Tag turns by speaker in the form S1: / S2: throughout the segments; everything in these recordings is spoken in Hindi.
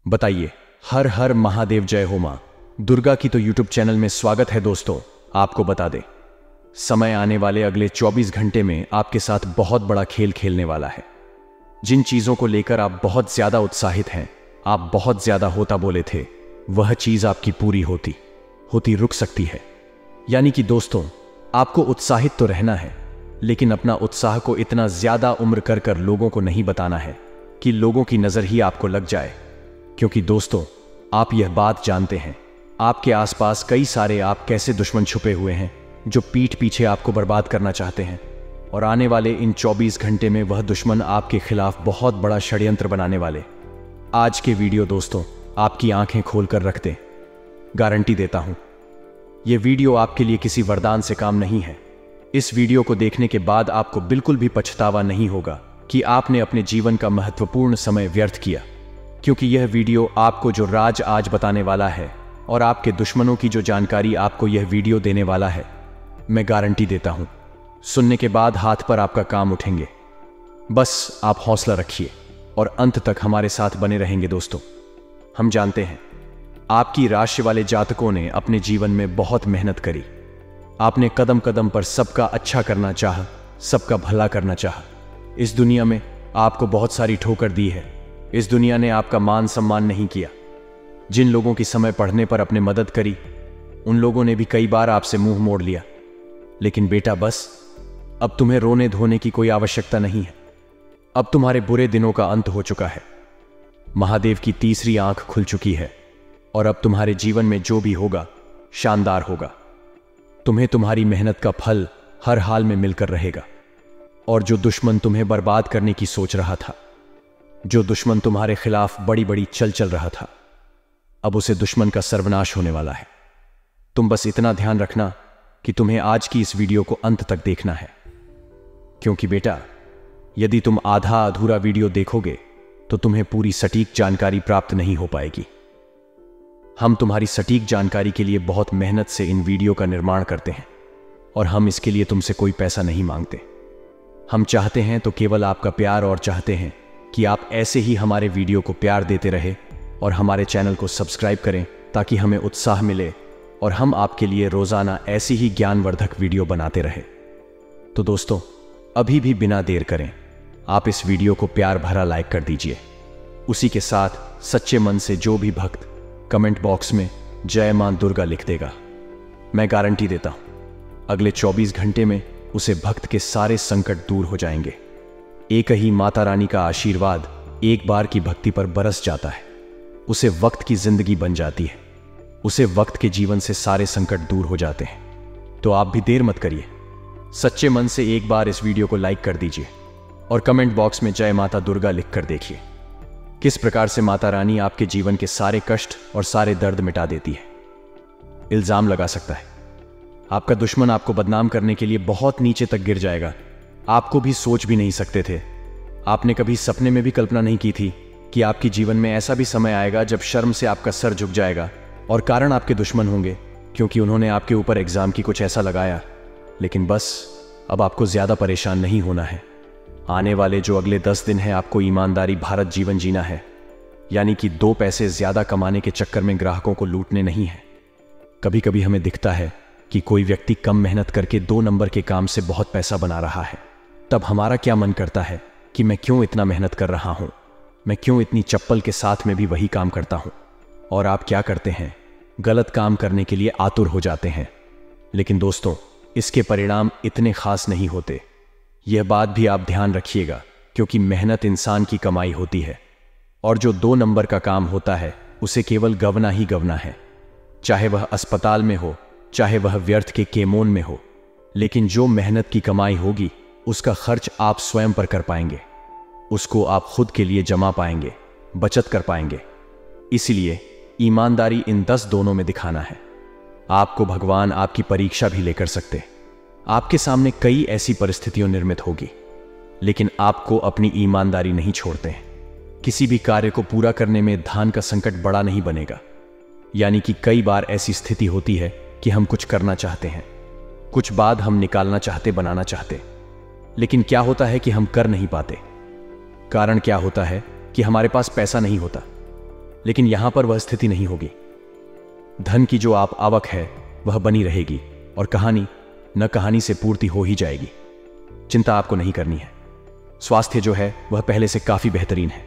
S1: बताइए। हर हर महादेव, जय हो मां दुर्गा की। तो यूट्यूब चैनल में स्वागत है दोस्तों। आपको बता दें, समय आने वाले अगले 24 घंटे में आपके साथ बहुत बड़ा खेल खेलने वाला है। जिन चीजों को लेकर आप बहुत ज्यादा उत्साहित हैं, आप बहुत ज्यादा होता बोले थे, वह चीज आपकी पूरी होती रुक सकती है। यानी कि दोस्तों, आपको उत्साहित तो रहना है, लेकिन अपना उत्साह को इतना ज्यादा उम्र कर लोगों को नहीं बताना है कि लोगों की नजर ही आपको लग जाए। क्योंकि दोस्तों, आप यह बात जानते हैं, आपके आसपास कई सारे आप कैसे दुश्मन छुपे हुए हैं जो पीठ पीछे आपको बर्बाद करना चाहते हैं। और आने वाले इन 24 घंटे में वह दुश्मन आपके खिलाफ बहुत बड़ा षड्यंत्र बनाने वाले। आज के वीडियो दोस्तों आपकी आंखें खोलकर रख दे। गारंटी देता हूं, यह वीडियो आपके लिए किसी वरदान से काम नहीं है। इस वीडियो को देखने के बाद आपको बिल्कुल भी पछतावा नहीं होगा कि आपने अपने जीवन का महत्वपूर्ण समय व्यर्थ किया। क्योंकि यह वीडियो आपको जो राज आज बताने वाला है और आपके दुश्मनों की जो जानकारी आपको यह वीडियो देने वाला है, मैं गारंटी देता हूं, सुनने के बाद हाथ पर आपका काम उठेंगे। बस आप हौसला रखिए और अंत तक हमारे साथ बने रहेंगे दोस्तों। हम जानते हैं, आपकी राशि वाले जातकों ने अपने जीवन में बहुत मेहनत करी। आपने कदम कदम पर सबका अच्छा करना चाहा, सबका भला करना चाहा। इस दुनिया में आपको बहुत सारी ठोकर दी है। इस दुनिया ने आपका मान सम्मान नहीं किया। जिन लोगों की समय पढ़ने पर अपने मदद करी, उन लोगों ने भी कई बार आपसे मुंह मोड़ लिया। लेकिन बेटा, बस अब तुम्हें रोने धोने की कोई आवश्यकता नहीं है। अब तुम्हारे बुरे दिनों का अंत हो चुका है। महादेव की तीसरी आंख खुल चुकी है और अब तुम्हारे जीवन में जो भी होगा, शानदार होगा। तुम्हें तुम्हारी मेहनत का फल हर हाल में मिलकर रहेगा। और जो दुश्मन तुम्हें बर्बाद करने की सोच रहा था, जो दुश्मन तुम्हारे खिलाफ बड़ी बड़ी चल रहा था, अब उसे दुश्मन का सर्वनाश होने वाला है। तुम बस इतना ध्यान रखना कि तुम्हें आज की इस वीडियो को अंत तक देखना है। क्योंकि बेटा, यदि तुम आधा अधूरा वीडियो देखोगे तो तुम्हें पूरी सटीक जानकारी प्राप्त नहीं हो पाएगी। हम तुम्हारी सटीक जानकारी के लिए बहुत मेहनत से इन वीडियो का निर्माण करते हैं और हम इसके लिए तुमसे कोई पैसा नहीं मांगते। हम चाहते हैं तो केवल आपका प्यार, और चाहते हैं कि आप ऐसे ही हमारे वीडियो को प्यार देते रहे और हमारे चैनल को सब्सक्राइब करें, ताकि हमें उत्साह मिले और हम आपके लिए रोजाना ऐसी ही ज्ञानवर्धक वीडियो बनाते रहे। तो दोस्तों, अभी भी बिना देर करें आप इस वीडियो को प्यार भरा लाइक कर दीजिए। उसी के साथ सच्चे मन से जो भी भक्त कमेंट बॉक्स में जय मां दुर्गा लिख देगा, मैं गारंटी देता हूं अगले 24 घंटे में उसे भक्त के सारे संकट दूर हो जाएंगे। एक ही माता रानी का आशीर्वाद एक बार की भक्ति पर बरस जाता है, उसे वक्त की जिंदगी बन जाती है। उसे वक्त के जीवन से सारे संकट दूर हो जाते हैं। तो आप भी देर मत करिए, सच्चे मन से एक बार इस वीडियो को लाइक कर दीजिए और कमेंट बॉक्स में जय माता दुर्गा लिखकर देखिए किस प्रकार से माता रानी आपके जीवन के सारे कष्ट और सारे दर्द मिटा देती है। इल्जाम लगा सकता है, आपका दुश्मन आपको बदनाम करने के लिए बहुत नीचे तक गिर जाएगा। आपको भी सोच भी नहीं सकते थे। आपने कभी सपने में भी कल्पना नहीं की थी कि आपके जीवन में ऐसा भी समय आएगा जब शर्म से आपका सर झुक जाएगा और कारण आपके दुश्मन होंगे, क्योंकि उन्होंने आपके ऊपर एग्जाम की कुछ ऐसा लगाया। लेकिन बस अब आपको ज्यादा परेशान नहीं होना है। आने वाले जो अगले 10 दिन हैं, आपको ईमानदारी भारत जीवन जीना है। यानी कि 2 पैसे ज्यादा कमाने के चक्कर में ग्राहकों को लूटने नहीं है। कभी कभी हमें दिखता है कि कोई व्यक्ति कम मेहनत करके 2 नंबर के काम से बहुत पैसा बना रहा है, तब हमारा क्या मन करता है कि मैं क्यों इतना मेहनत कर रहा हूं, मैं क्यों इतनी चप्पल के साथ में भी वही काम करता हूं। और आप क्या करते हैं, गलत काम करने के लिए आतुर हो जाते हैं। लेकिन दोस्तों, इसके परिणाम इतने खास नहीं होते। यह बात भी आप ध्यान रखिएगा, क्योंकि मेहनत इंसान की कमाई होती है और जो 2 नंबर का काम होता है उसे केवल गवना ही गवना है, चाहे वह अस्पताल में हो, चाहे वह व्यर्थ के केमोन में हो। लेकिन जो मेहनत की कमाई होगी, उसका खर्च आप स्वयं पर कर पाएंगे, उसको आप खुद के लिए जमा पाएंगे, बचत कर पाएंगे। इसलिए ईमानदारी इन 10 दोनों में दिखाना है। आपको भगवान आपकी परीक्षा भी लेकर सकते। आपके सामने कई ऐसी परिस्थितियां निर्मित होगी, लेकिन आपको अपनी ईमानदारी नहीं छोड़ते हैं। किसी भी कार्य को पूरा करने में धान का संकट बड़ा नहीं बनेगा। यानी कि कई बार ऐसी स्थिति होती है कि हम कुछ करना चाहते हैं, कुछ बाद हम निकालना चाहते, बनाना चाहते, लेकिन क्या होता है कि हम कर नहीं पाते। कारण क्या होता है कि हमारे पास पैसा नहीं होता। लेकिन यहां पर वह स्थिति नहीं होगी। धन की जो आप आवक है वह बनी रहेगी और कहानी न कहानी से पूर्ति हो ही जाएगी। चिंता आपको नहीं करनी है। स्वास्थ्य जो है वह पहले से काफी बेहतरीन है।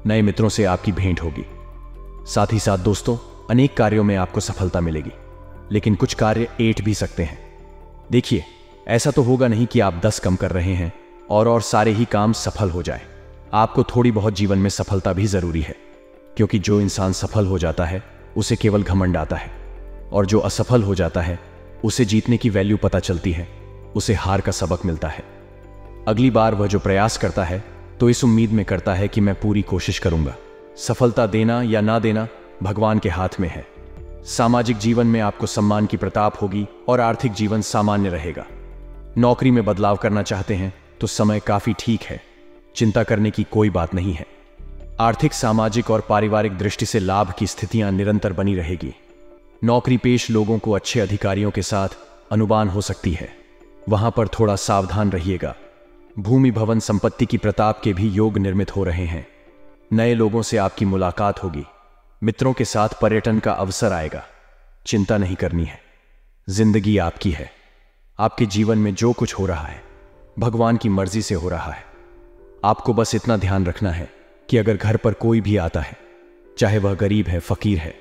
S1: नए मित्रों से आपकी भेंट होगी। साथ ही साथ दोस्तों, अनेक कार्यों में आपको सफलता मिलेगी, लेकिन कुछ कार्य ऐंठ भी सकते हैं। देखिए, ऐसा तो होगा नहीं कि आप 10 कम कर रहे हैं और सारे ही काम सफल हो जाए। आपको थोड़ी बहुत जीवन में सफलता भी जरूरी है, क्योंकि जो इंसान सफल हो जाता है उसे केवल घमंड आता है, और जो असफल हो जाता है उसे जीतने की वैल्यू पता चलती है, उसे हार का सबक मिलता है। अगली बार वह जो प्रयास करता है तो इस उम्मीद में करता है कि मैं पूरी कोशिश करूंगा। सफलता देना या ना देना भगवान के हाथ में है। सामाजिक जीवन में आपको सम्मान की प्रताप होगी और आर्थिक जीवन सामान्य रहेगा। नौकरी में बदलाव करना चाहते हैं तो समय काफी ठीक है। चिंता करने की कोई बात नहीं है। आर्थिक, सामाजिक और पारिवारिक दृष्टि से लाभ की स्थितियां निरंतर बनी रहेगी। नौकरी पेश लोगों को अच्छे अधिकारियों के साथ अनुबान हो सकती है, वहां पर थोड़ा सावधान रहिएगा। भूमि, भवन, संपत्ति की प्रताप के भी योग निर्मित हो रहे हैं। नए लोगों से आपकी मुलाकात होगी। मित्रों के साथ पर्यटन का अवसर आएगा। चिंता नहीं करनी है। जिंदगी आपकी है। आपके जीवन में जो कुछ हो रहा है भगवान की मर्जी से हो रहा है। आपको बस इतना ध्यान रखना है कि अगर घर पर कोई भी आता है, चाहे वह गरीब है, फकीर है,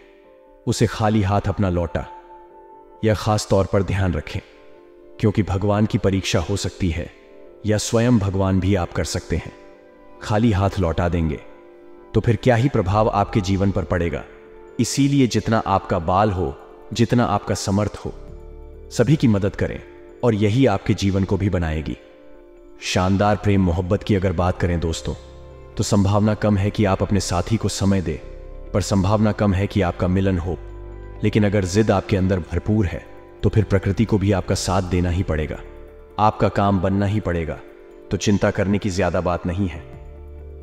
S1: उसे खाली हाथ अपना लौटा। यह खास तौर पर ध्यान रखें, क्योंकि भगवान की परीक्षा हो सकती है या स्वयं भगवान भी आप कर सकते हैं। खाली हाथ लौटा देंगे तो फिर क्या ही प्रभाव आपके जीवन पर पड़ेगा। इसीलिए जितना आपका बाल हो, जितना आपका समर्थ हो, सभी की मदद करें, और यही आपके जीवन को भी बनाएगी। शानदार प्रेम मोहब्बत की अगर बात करें दोस्तों, तो संभावना कम है कि आप अपने साथी को समय दें, पर संभावना कम है कि आपका मिलन हो। लेकिन अगर जिद आपके अंदर भरपूर है तो फिर प्रकृति को भी आपका साथ देना ही पड़ेगा। आपका काम बनना ही पड़ेगा। तो चिंता करने की ज्यादा बात नहीं है।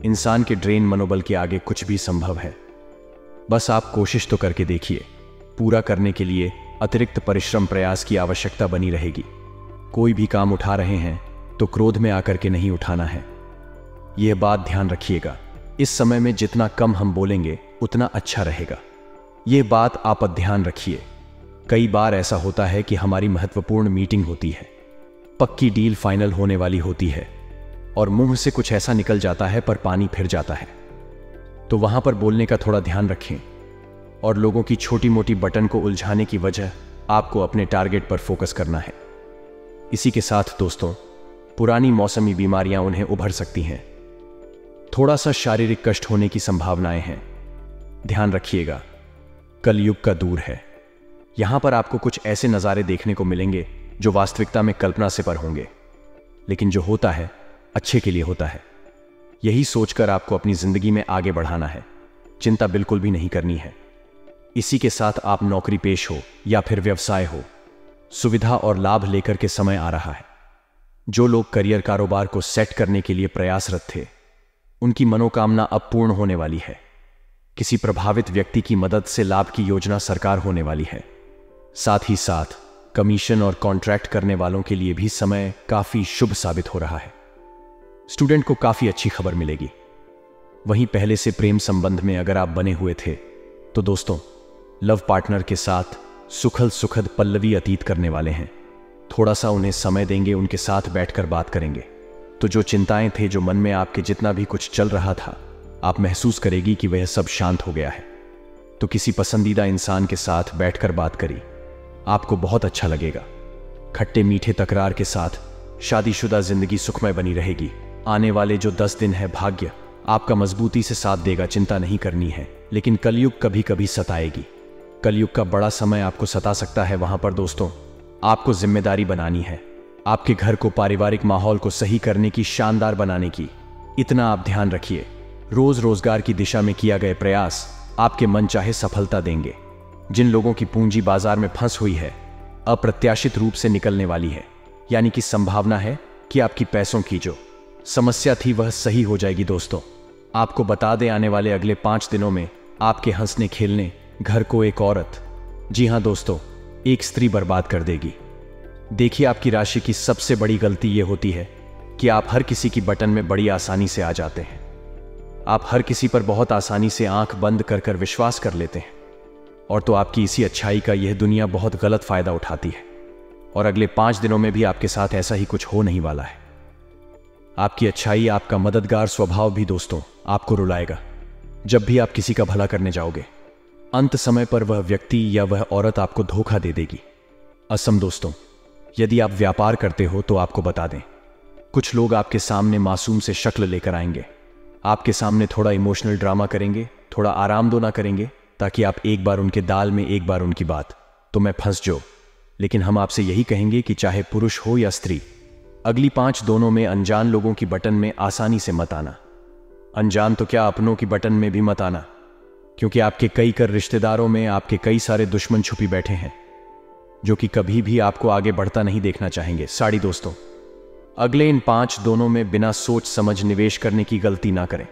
S1: इंसान के ड्रेन मनोबल के आगे कुछ भी संभव है। बस आप कोशिश तो करके देखिए। पूरा करने के लिए अतिरिक्त परिश्रम, प्रयास की आवश्यकता बनी रहेगी। कोई भी काम उठा रहे हैं तो क्रोध में आकर के नहीं उठाना है। यह बात ध्यान रखिएगा। इस समय में जितना कम हम बोलेंगे उतना अच्छा रहेगा। यह बात आप ध्यान रखिए। कई बार ऐसा होता है कि हमारी महत्वपूर्ण मीटिंग होती है, पक्की डील फाइनल होने वाली होती है, और मुंह से कुछ ऐसा निकल जाता है पर पानी फिर जाता है। तो वहां पर बोलने का थोड़ा ध्यान रखें, और लोगों की छोटी मोटी बटन को उलझाने की वजह आपको अपने टारगेट पर फोकस करना है। इसी के साथ दोस्तों, पुरानी मौसमी बीमारियां उन्हें उभर सकती हैं। थोड़ा सा शारीरिक कष्ट होने की संभावनाएं हैं। ध्यान रखिएगा, कलयुग का दूर है। यहां पर आपको कुछ ऐसे नज़ारे देखने को मिलेंगे जो वास्तविकता में कल्पना से पर होंगे, लेकिन जो होता है अच्छे के लिए होता है। यही सोचकर आपको अपनी जिंदगी में आगे बढ़ाना है। चिंता बिल्कुल भी नहीं करनी है। इसी के साथ आप नौकरी पेश हो या फिर व्यवसाय हो, सुविधा और लाभ लेकर के समय आ रहा है। जो लोग करियर, कारोबार को सेट करने के लिए प्रयासरत थे, उनकी मनोकामना अब पूर्ण होने वाली है। किसी प्रभावित व्यक्ति की मदद से लाभ की योजना साकार होने वाली है। साथ ही साथ कमीशन और कॉन्ट्रैक्ट करने वालों के लिए भी समय काफी शुभ साबित हो रहा है। स्टूडेंट को काफी अच्छी खबर मिलेगी। वहीं पहले से प्रेम संबंध में अगर आप बने हुए थे तो दोस्तों, लव पार्टनर के साथ सुखद पल्लवी अतीत करने वाले हैं। थोड़ा सा उन्हें समय देंगे, उनके साथ बैठकर बात करेंगे, तो जो चिंताएं थे, जो मन में आपके जितना भी कुछ चल रहा था, आप महसूस करेगी कि वह सब शांत हो गया है। तो किसी पसंदीदा इंसान के साथ बैठकर बात करिए, आपको बहुत अच्छा लगेगा। खट्टे मीठे तकरार के साथ शादीशुदा जिंदगी सुखमय बनी रहेगी। आने वाले जो 10 दिन है, भाग्य आपका मजबूती से साथ देगा। चिंता नहीं करनी है। लेकिन कलयुग कभी कभी सताएगी। कलयुग का बड़ा समय आपको सता सकता है। वहां पर दोस्तों, आपको जिम्मेदारी बनानी है। आपके घर को, पारिवारिक माहौल को सही करने की, शानदार बनाने की। इतना आप ध्यान रखिए। रोज रोजगार की दिशा में किया गए प्रयास आपके मन चाहे सफलता देंगे। जिन लोगों की पूंजी बाजार में फंस हुई है, अप्रत्याशित रूप से निकलने वाली है। यानी कि संभावना है कि आपकी पैसों की जो समस्या थी वह सही हो जाएगी। दोस्तों, आपको बता दें, आने वाले अगले 5 दिनों में आपके हंसने खेलने घर को एक औरत, जी हां दोस्तों, एक स्त्री बर्बाद कर देगी। देखिए, आपकी राशि की सबसे बड़ी गलती यह होती है कि आप हर किसी की बटन में बड़ी आसानी से आ जाते हैं। आप हर किसी पर बहुत आसानी से आंख बंद कर कर विश्वास कर लेते हैं, और तो आपकी इसी अच्छाई का यह दुनिया बहुत गलत फायदा उठाती है। और अगले 5 दिनों में भी आपके साथ ऐसा ही कुछ हो नहीं वाला है। आपकी अच्छाई, आपका मददगार स्वभाव भी दोस्तों आपको रुलाएगा जब भी आप किसी का भला करने जाओगे। अंत समय पर वह व्यक्ति या वह औरत आपको धोखा दे देगी। असम दोस्तों, यदि आप व्यापार करते हो तो आपको बता दें, कुछ लोग आपके सामने मासूम से शक्ल लेकर आएंगे, आपके सामने थोड़ा इमोशनल ड्रामा करेंगे, थोड़ा आराम दो ना करेंगे, ताकि आप एक बार उनके दाल में एक बार उनकी बात तो मैं फंस जाऊं। लेकिन हम आपसे यही कहेंगे कि चाहे पुरुष हो या स्त्री, अगली 5 दोनों में अनजान लोगों की बटन में आसानी से मत आना। अनजान तो क्या, अपनों की बटन में भी मत आना, क्योंकि आपके कई कर रिश्तेदारों में आपके कई सारे दुश्मन छुपी बैठे हैं, जो कि कभी भी आपको आगे बढ़ता नहीं देखना चाहेंगे। साड़ी दोस्तों, अगले इन 5 दोनों में बिना सोच समझ निवेश करने की गलती ना करें।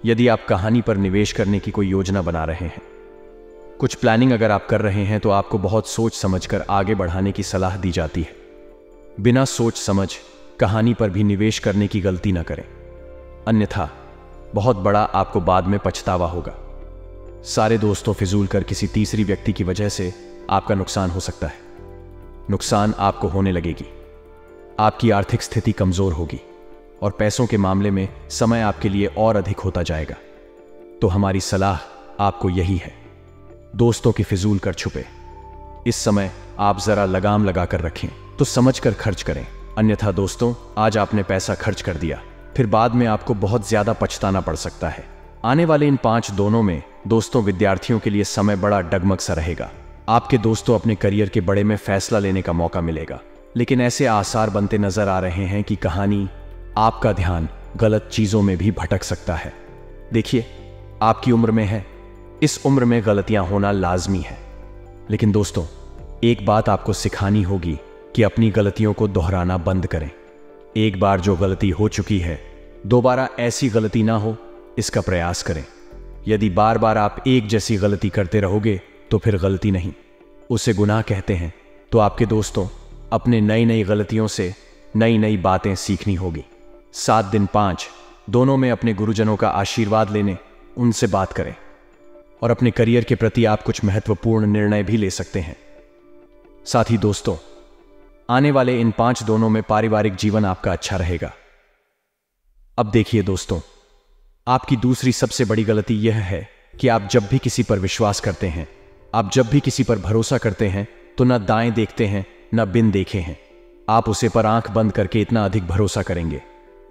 S1: यदि आप कहानी पर निवेश करने की कोई योजना बना रहे हैं, कुछ प्लानिंग अगर आप कर रहे हैं, तो आपको बहुत सोच समझकर आगे बढ़ाने की सलाह दी जाती है। बिना सोच समझ कहानी पर भी निवेश करने की गलती ना करें, अन्यथा बहुत बड़ा आपको बाद में पछतावा होगा। सारे दोस्तों, फिजूल कर किसी तीसरी व्यक्ति की वजह से आपका नुकसान हो सकता है। नुकसान आपको होने लगेगी, आपकी आर्थिक स्थिति कमजोर होगी, और पैसों के मामले में समय आपके लिए और अधिक होता जाएगा। तो हमारी सलाह आपको यही है, दोस्तों की फिजूल कर छुपे इस समय आप जरा लगाम लगाकर रखें, तो समझकर खर्च करें। अन्यथा दोस्तों, आज आपने पैसा खर्च कर दिया, फिर बाद में आपको बहुत ज्यादा पछताना पड़ सकता है। आने वाले इन 5 दोनों में दोस्तों विद्यार्थियों के लिए समय बड़ा डगमग सा रहेगा। आपके दोस्तों अपने करियर के बड़े में फैसला लेने का मौका मिलेगा, लेकिन ऐसे आसार बनते नजर आ रहे हैं कि कहानी आपका ध्यान गलत चीजों में भी भटक सकता है। देखिए, आपकी उम्र में है, इस उम्र में गलतियां होना लाजमी है, लेकिन दोस्तों एक बात आपको सिखानी होगी कि अपनी गलतियों को दोहराना बंद करें। एक बार जो गलती हो चुकी है, दोबारा ऐसी गलती ना हो, इसका प्रयास करें। यदि बार बार आप एक जैसी गलती करते रहोगे तो फिर गलती नहीं, उसे गुनाह कहते हैं। तो आपके दोस्तों अपने नई नई गलतियों से नई नई बातें सीखनी होगी। 7 दिन 5 दोनों में अपने गुरुजनों का आशीर्वाद लेने, उनसे बात करें, और अपने करियर के प्रति आप कुछ महत्वपूर्ण निर्णय भी ले सकते हैं। साथ ही दोस्तों, आने वाले इन 5 दोनों में पारिवारिक जीवन आपका अच्छा रहेगा। अब देखिए दोस्तों, आपकी दूसरी सबसे बड़ी गलती यह है कि आप जब भी किसी पर विश्वास करते हैं, आप जब भी किसी पर भरोसा करते हैं, तो न दाएं देखते हैं न बिन देखे हैं। आप उसे पर आंख बंद करके इतना अधिक भरोसा करेंगे,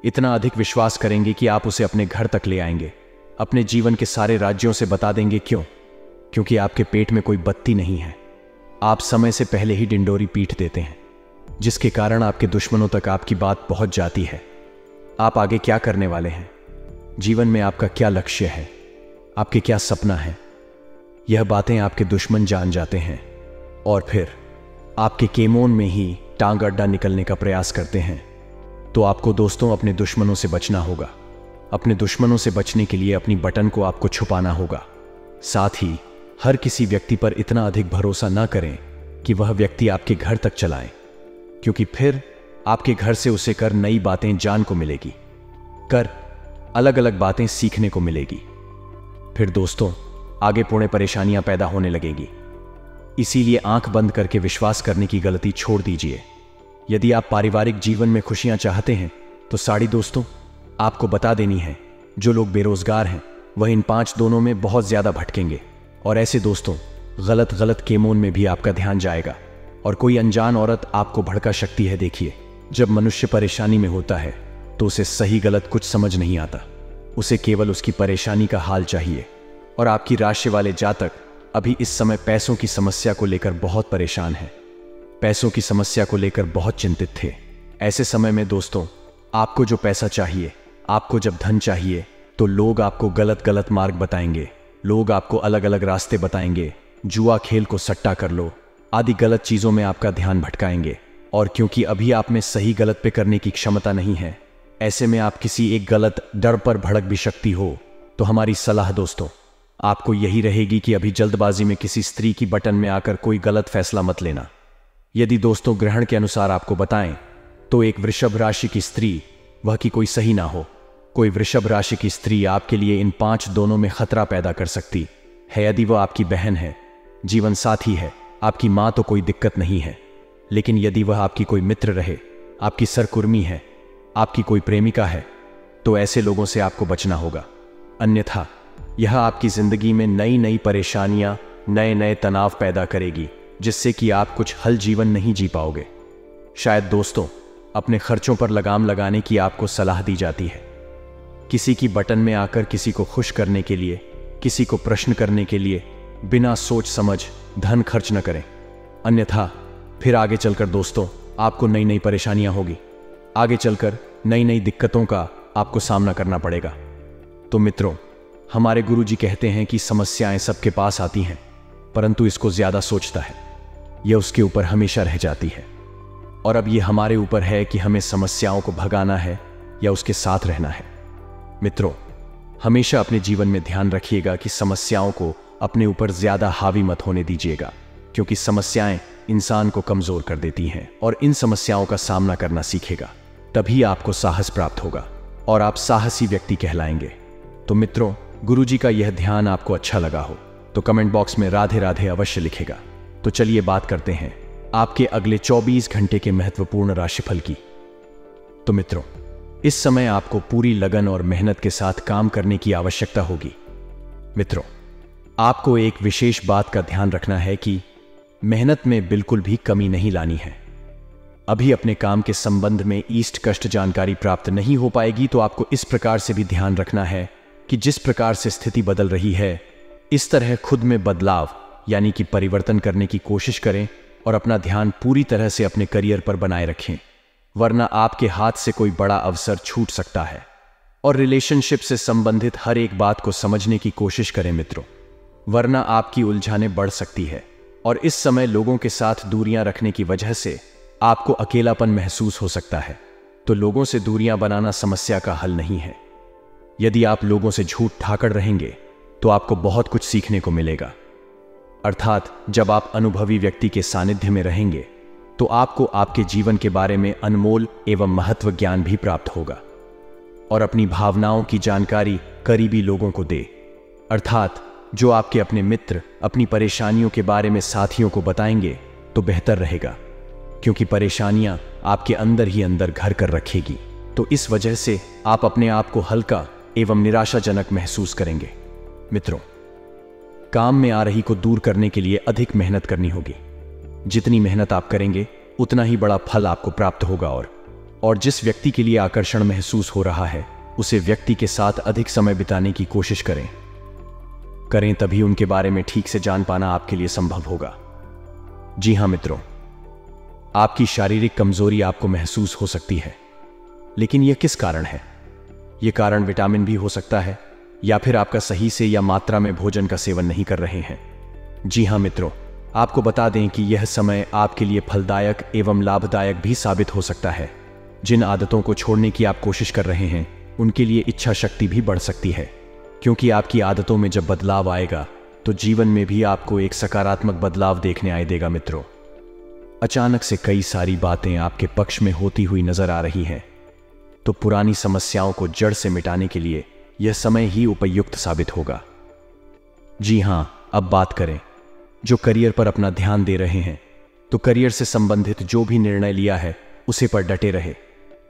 S1: इतना अधिक विश्वास करेंगे कि आप उसे अपने घर तक ले आएंगे, अपने जीवन के सारे राज्यों से बता देंगे। क्यों? क्योंकि आपके पेट में कोई बत्ती नहीं है। आप समय से पहले ही डिंडोरी पीट देते हैं, जिसके कारण आपके दुश्मनों तक आपकी बात पहुंच जाती है। आप आगे क्या करने वाले हैं, जीवन में आपका क्या लक्ष्य है, आपके क्या सपना है, यह बातें आपके दुश्मन जान जाते हैं, और फिर आपके केमोन में ही टांग अड्डा निकलने का प्रयास करते हैं। तो आपको दोस्तों अपने दुश्मनों से बचना होगा। अपने दुश्मनों से बचने के लिए अपनी बटन को आपको छुपाना होगा। साथ ही हर किसी व्यक्ति पर इतना अधिक भरोसा ना करें कि वह व्यक्ति आपके घर तक चलाए, क्योंकि फिर आपके घर से उसे कर नई बातें जान को मिलेगी, कर अलग अलग बातें सीखने को मिलेगी। फिर दोस्तों आगे पुणे परेशानियां पैदा होने लगेगी। इसीलिए आंख बंद करके विश्वास करने की गलती छोड़ दीजिए। यदि आप पारिवारिक जीवन में खुशियां चाहते हैं, तो साड़ी दोस्तों आपको बता देनी है, जो लोग बेरोजगार हैं वह इन 5 दोनों में बहुत ज्यादा भटकेंगे, और ऐसे दोस्तों गलत केमोन में भी आपका ध्यान जाएगा, और कोई अनजान औरत आपको भड़का सकती है। देखिए, जब मनुष्य परेशानी में होता है तो उसे सही गलत कुछ समझ नहीं आता, उसे केवल उसकी परेशानी का हाल चाहिए। और आपकी राशि वाले जातक अभी इस समय पैसों की समस्या को लेकर बहुत परेशान हैं, पैसों की समस्या को लेकर बहुत चिंतित थे। ऐसे समय में दोस्तों आपको जो पैसा चाहिए, आपको जब धन चाहिए, तो लोग आपको गलत मार्ग बताएंगे, लोग आपको अलग अलग रास्ते बताएंगे, जुआ खेल को सट्टा कर लो आदि गलत चीजों में आपका ध्यान भटकाएंगे। और क्योंकि अभी आप में सही गलत पे करने की क्षमता नहीं है, ऐसे में आप किसी एक गलत डर पर भड़क भी सकती हो। तो हमारी सलाह दोस्तों आपको यही रहेगी कि अभी जल्दबाजी में किसी स्त्री की बटन में आकर कोई गलत फैसला मत लेना। यदि दोस्तों ग्रहण के अनुसार आपको बताएं, तो एक वृषभ राशि की स्त्री, वह की कोई सही ना हो, कोई वृषभ राशि की स्त्री आपके लिए इन 5 दोनों में खतरा पैदा कर सकती है। यदि वह आपकी बहन है, जीवन साथी है, आपकी मां, तो कोई दिक्कत नहीं है। लेकिन यदि वह आपकी कोई मित्र रहे, आपकी सरकुर्मी है, आपकी कोई प्रेमिका है, तो ऐसे लोगों से आपको बचना होगा। अन्यथा यह आपकी जिंदगी में नई नई परेशानियां, नए नए तनाव पैदा करेगी, जिससे कि आप कुछ हल जीवन नहीं जी पाओगे। शायद दोस्तों, अपने खर्चों पर लगाम लगाने की आपको सलाह दी जाती है। किसी की बटन में आकर किसी को खुश करने के लिए, किसी को प्रश्न करने के लिए बिना सोच समझ धन खर्च न करें, अन्यथा फिर आगे चलकर दोस्तों आपको नई नई परेशानियां होगी। आगे चलकर नई नई दिक्कतों का आपको सामना करना पड़ेगा। तो मित्रों, हमारे गुरुजी कहते हैं कि समस्याएं सबके पास आती हैं, परंतु इसको ज्यादा सोचता है, यह उसके ऊपर हमेशा रह जाती है। और अब यह हमारे ऊपर है कि हमें समस्याओं को भगाना है या उसके साथ रहना है। मित्रों, हमेशा अपने जीवन में ध्यान रखिएगा कि समस्याओं को अपने ऊपर ज्यादा हावी मत होने दीजिएगा, क्योंकि समस्याएं इंसान को कमजोर कर देती हैं। और इन समस्याओं का सामना करना सीखेगा, तभी आपको साहस प्राप्त होगा और आप साहसी व्यक्ति कहलाएंगे। तो मित्रों, गुरुजी का यह ध्यान आपको अच्छा लगा हो तो कमेंट बॉक्स में राधे राधे अवश्य लिखेगा। तो चलिए बात करते हैं आपके अगले 24 घंटे के महत्वपूर्ण राशिफल की। तो मित्रों, इस समय आपको पूरी लगन और मेहनत के साथ काम करने की आवश्यकता होगी। मित्रों, आपको एक विशेष बात का ध्यान रखना है कि मेहनत में बिल्कुल भी कमी नहीं लानी है। अभी अपने काम के संबंध में ईस्ट कष्ट जानकारी प्राप्त नहीं हो पाएगी, तो आपको इस प्रकार से भी ध्यान रखना है कि जिस प्रकार से स्थिति बदल रही है, इस तरह खुद में बदलाव यानी कि परिवर्तन करने की कोशिश करें और अपना ध्यान पूरी तरह से अपने करियर पर बनाए रखें, वरना आपके हाथ से कोई बड़ा अवसर छूट सकता है। और रिलेशनशिप से संबंधित हर एक बात को समझने की कोशिश करें मित्रों, वरना आपकी उलझानें बढ़ सकती है। और इस समय लोगों के साथ दूरियां रखने की वजह से आपको अकेलापन महसूस हो सकता है। तो लोगों से दूरियां बनाना समस्या का हल नहीं है। यदि आप लोगों से झूठ ठाकर रहेंगे तो आपको बहुत कुछ सीखने को मिलेगा। अर्थात जब आप अनुभवी व्यक्ति के सानिध्य में रहेंगे तो आपको आपके जीवन के बारे में अनमोल एवं महत्व ज्ञान भी प्राप्त होगा। और अपनी भावनाओं की जानकारी करीबी लोगों को दे, अर्थात जो आपके अपने मित्र अपनी परेशानियों के बारे में साथियों को बताएंगे तो बेहतर रहेगा, क्योंकि परेशानियां आपके अंदर ही अंदर घर कर रखेगी। तो इस वजह से आप अपने आप को हल्का एवं निराशाजनक महसूस करेंगे। मित्रों, काम में आ रही को दूर करने के लिए अधिक मेहनत करनी होगी। जितनी मेहनत आप करेंगे उतना ही बड़ा फल आपको प्राप्त होगा। और जिस व्यक्ति के लिए आकर्षण महसूस हो रहा है, उसे व्यक्ति के साथ अधिक समय बिताने की कोशिश करें, तभी उनके बारे में ठीक से जान पाना आपके लिए संभव होगा। जी हां मित्रों, आपकी शारीरिक कमजोरी आपको महसूस हो सकती है, लेकिन यह किस कारण है? यह कारण विटामिन भी हो सकता है, या फिर आपका सही से या मात्रा में भोजन का सेवन नहीं कर रहे हैं। जी हां मित्रों, आपको बता दें कि यह समय आपके लिए फलदायक एवं लाभदायक भी साबित हो सकता है। जिन आदतों को छोड़ने की आप कोशिश कर रहे हैं, उनके लिए इच्छा शक्ति भी बढ़ सकती है, क्योंकि आपकी आदतों में जब बदलाव आएगा तो जीवन में भी आपको एक सकारात्मक बदलाव देखने आए देगा। मित्रों, अचानक से कई सारी बातें आपके पक्ष में होती हुई नजर आ रही हैं, तो पुरानी समस्याओं को जड़ से मिटाने के लिए यह समय ही उपयुक्त साबित होगा। जी हां, अब बात करें जो करियर पर अपना ध्यान दे रहे हैं, तो करियर से संबंधित जो भी निर्णय लिया है उसे पर डटे रहे,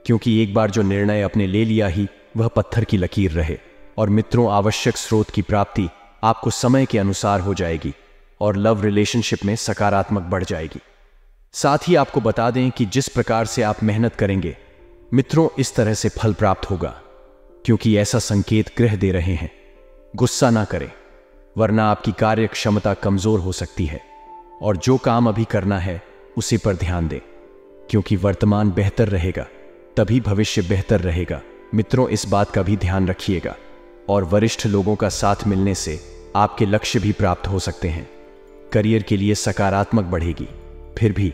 S1: क्योंकि एक बार जो निर्णय अपने ले लिया ही वह पत्थर की लकीर रहे। और मित्रों, आवश्यक स्रोत की प्राप्ति आपको समय के अनुसार हो जाएगी और लव रिलेशनशिप में सकारात्मक बढ़ जाएगी। साथ ही आपको बता दें कि जिस प्रकार से आप मेहनत करेंगे मित्रों, इस तरह से फल प्राप्त होगा, क्योंकि ऐसा संकेत ग्रह दे रहे हैं। गुस्सा ना करें, वरना आपकी कार्य क्षमता कमजोर हो सकती है। और जो काम अभी करना है उसी पर ध्यान दें, क्योंकि वर्तमान बेहतर रहेगा तभी भविष्य बेहतर रहेगा। मित्रों, इस बात का भी ध्यान रखिएगा। और वरिष्ठ लोगों का साथ मिलने से आपके लक्ष्य भी प्राप्त हो सकते हैं। करियर के लिए सकारात्मक बढ़ेगी, फिर भी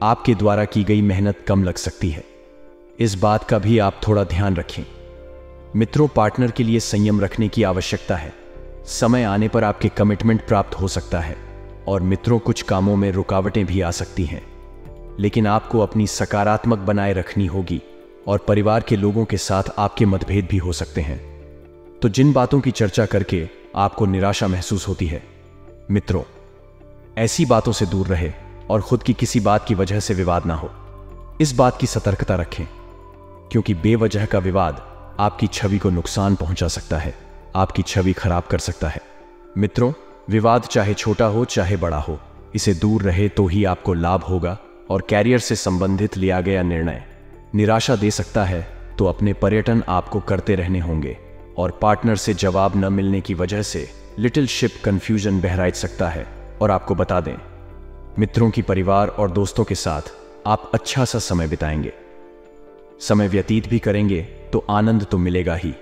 S1: आपके द्वारा की गई मेहनत कम लग सकती है। इस बात का भी आप थोड़ा ध्यान रखें। मित्रों, पार्टनर के लिए संयम रखने की आवश्यकता है। समय आने पर आपके कमिटमेंट प्राप्त हो सकता है। और मित्रों, कुछ कामों में रुकावटें भी आ सकती हैं, लेकिन आपको अपनी सकारात्मक बनाए रखनी होगी और परिवार के लोगों के साथ आपके मतभेद भी हो सकते हैं। तो जिन बातों की चर्चा करके आपको निराशा महसूस होती है, मित्रों, ऐसी बातों से दूर रहे और खुद की किसी बात की वजह से विवाद ना हो, इस बात की सतर्कता रखें, क्योंकि बेवजह का विवाद आपकी छवि को नुकसान पहुंचा सकता है, आपकी छवि खराब कर सकता है। मित्रों, विवाद चाहे छोटा हो चाहे बड़ा हो, इसे दूर रहे तो ही आपको लाभ होगा और कैरियर से संबंधित लिया गया निर्णय निराशा दे सकता है, तो अपने पर्यटन आपको करते रहने होंगे और पार्टनर से जवाब न मिलने की वजह से लिटिल शिप कंफ्यूजन बहराइच सकता है। और आपको बता दें, मित्रों की परिवार और दोस्तों के साथ आप अच्छा सा समय बिताएंगे, समय व्यतीत भी करेंगे तो आनंद तो मिलेगा ही,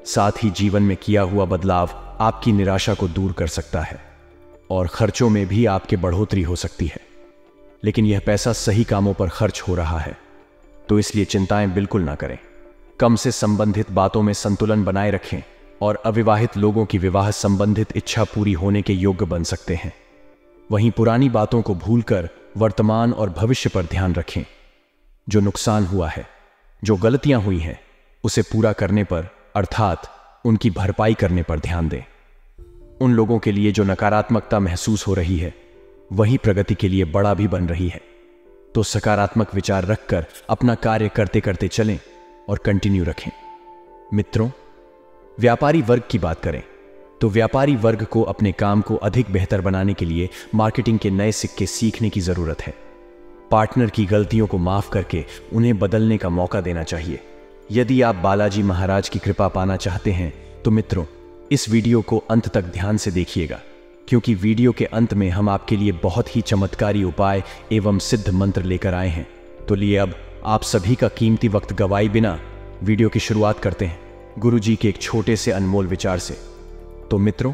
S1: साथ ही जीवन में किया हुआ बदलाव आपकी निराशा को दूर कर सकता है और खर्चों में भी आपके बढ़ोतरी हो सकती है। लेकिन यह पैसा सही कामों पर खर्च हो रहा है, तो इसलिए चिंताएं बिल्कुल ना करें। कम से संबंधित बातों में संतुलन बनाए रखें और अविवाहित लोगों की विवाह संबंधित इच्छा पूरी होने के योग्य बन सकते हैं। वहीं पुरानी बातों को भूलकर वर्तमान और भविष्य पर ध्यान रखें। जो नुकसान हुआ है, जो गलतियां हुई हैं, उसे पूरा करने पर अर्थात उनकी भरपाई करने पर ध्यान दें। उन लोगों के लिए जो नकारात्मकता महसूस हो रही है, वही प्रगति के लिए बड़ा भी बन रही है। तो सकारात्मक विचार रखकर अपना कार्य करते करते चलें और कंटिन्यू रखें। मित्रों, व्यापारी वर्ग की बात करें तो व्यापारी वर्ग को अपने काम को अधिक बेहतर बनाने के लिए मार्केटिंग के नए सिक्के सीखने की जरूरत है। पार्टनर की गलतियों को माफ करके उन्हें बदलने का मौका देना चाहिए। यदि आप बालाजी महाराज की कृपा पाना चाहते हैं तो मित्रों, इस वीडियो को अंत तक ध्यान से देखिएगा, क्योंकि वीडियो के अंत में हम आपके लिए बहुत ही चमत्कारी उपाय एवं सिद्ध मंत्र लेकर आए हैं। तो लिए अब आप सभी का कीमती वक्त गवाए बिना वीडियो की शुरुआत करते हैं गुरुजी के एक छोटे से अनमोल विचार से। तो मित्रों,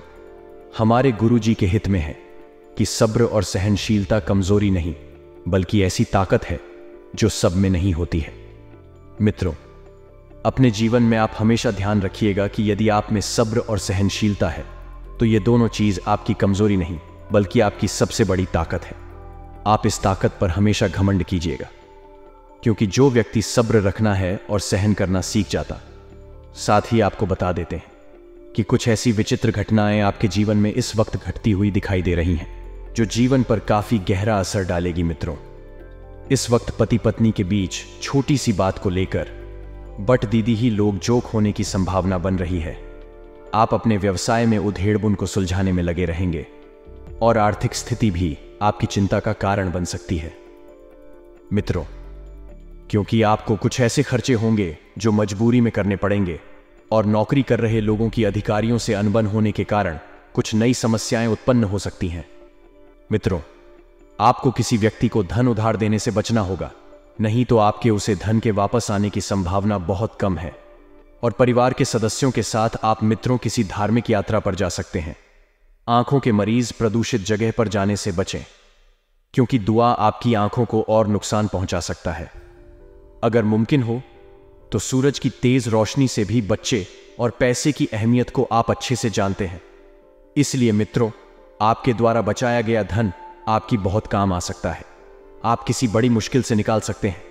S1: हमारे गुरुजी के हित में है कि सब्र और सहनशीलता कमजोरी नहीं, बल्कि ऐसी ताकत है जो सब में नहीं होती है। मित्रों, अपने जीवन में आप हमेशा ध्यान रखिएगा कि यदि आप में सब्र और सहनशीलता है तो ये दोनों चीज आपकी कमजोरी नहीं, बल्कि आपकी सबसे बड़ी ताकत है। आप इस ताकत पर हमेशा घमंड कीजिएगा, क्योंकि जो व्यक्ति सब्र रखना है और सहन करना सीख जाता, साथ ही आपको बता देते हैं कि कुछ ऐसी विचित्र घटनाएं आपके जीवन में इस वक्त घटती हुई दिखाई दे रही हैं, जो जीवन पर काफी गहरा असर डालेगी। मित्रों, इस वक्त पति पत्नी के बीच छोटी सी बात को लेकर बट दीदी ही लोग जोक होने की संभावना बन रही है। आप अपने व्यवसाय में उधेड़बुन को सुलझाने में लगे रहेंगे और आर्थिक स्थिति भी आपकी चिंता का कारण बन सकती है। मित्रों, क्योंकि आपको कुछ ऐसे खर्चे होंगे जो मजबूरी में करने पड़ेंगे और नौकरी कर रहे लोगों की अधिकारियों से अनबन होने के कारण कुछ नई समस्याएं उत्पन्न हो सकती हैं। मित्रों, आपको किसी व्यक्ति को धन उधार देने से बचना होगा, नहीं तो आपके उसे धन के वापस आने की संभावना बहुत कम है। और परिवार के सदस्यों के साथ आप मित्रों किसी धार्मिक यात्रा पर जा सकते हैं। आंखों के मरीज प्रदूषित जगह पर जाने से बचें, क्योंकि दुआ आपकी आंखों को और नुकसान पहुंचा सकता है। अगर मुमकिन हो तो सूरज की तेज रोशनी से भी बच्चे और पैसे की अहमियत को आप अच्छे से जानते हैं। इसलिए मित्रों, आपके द्वारा बचाया गया धन आपकी बहुत काम आ सकता है। आप किसी बड़ी मुश्किल से निकाल सकते हैं।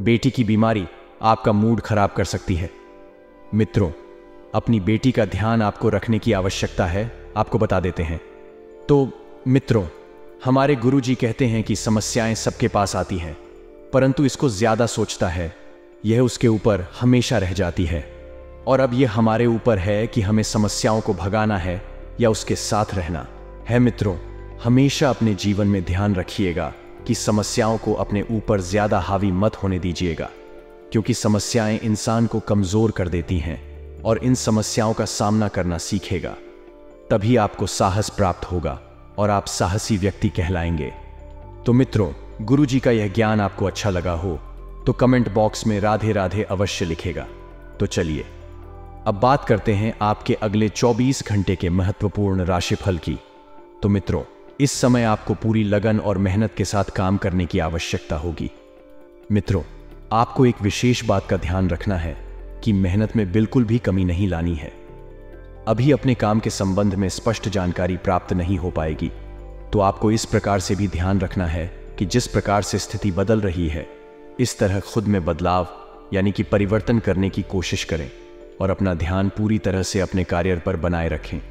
S1: बेटी की बीमारी आपका मूड खराब कर सकती है। मित्रों, अपनी बेटी का ध्यान आपको रखने की आवश्यकता है, आपको बता देते हैं। तो मित्रों, हमारे गुरुजी कहते हैं कि समस्याएं सबके पास आती हैं, परंतु इसको ज्यादा सोचता है यह उसके ऊपर हमेशा रह जाती है। और अब यह हमारे ऊपर है कि हमें समस्याओं को भगाना है या उसके साथ रहना है। मित्रों, हमेशा अपने जीवन में ध्यान रखिएगा कि समस्याओं को अपने ऊपर ज्यादा हावी मत होने दीजिएगा, क्योंकि समस्याएं इंसान को कमजोर कर देती हैं और इन समस्याओं का सामना करना सीखेगा, तभी आपको साहस प्राप्त होगा और आप साहसी व्यक्ति कहलाएंगे। तो मित्रों, गुरुजी का यह ज्ञान आपको अच्छा लगा हो तो कमेंट बॉक्स में राधे राधे अवश्य लिखेगा। तो चलिए अब बात करते हैं आपके अगले 24 घंटे के महत्वपूर्ण राशिफल की। तो मित्रों, इस समय आपको पूरी लगन और मेहनत के साथ काम करने की आवश्यकता होगी। मित्रों, आपको एक विशेष बात का ध्यान रखना है कि मेहनत में बिल्कुल भी कमी नहीं लानी है। अभी अपने काम के संबंध में स्पष्ट जानकारी प्राप्त नहीं हो पाएगी, तो आपको इस प्रकार से भी ध्यान रखना है कि जिस प्रकार से स्थिति बदल रही है, इस तरह खुद में बदलाव यानी कि परिवर्तन करने की कोशिश करें और अपना ध्यान पूरी तरह से अपने कार्य पर बनाए रखें।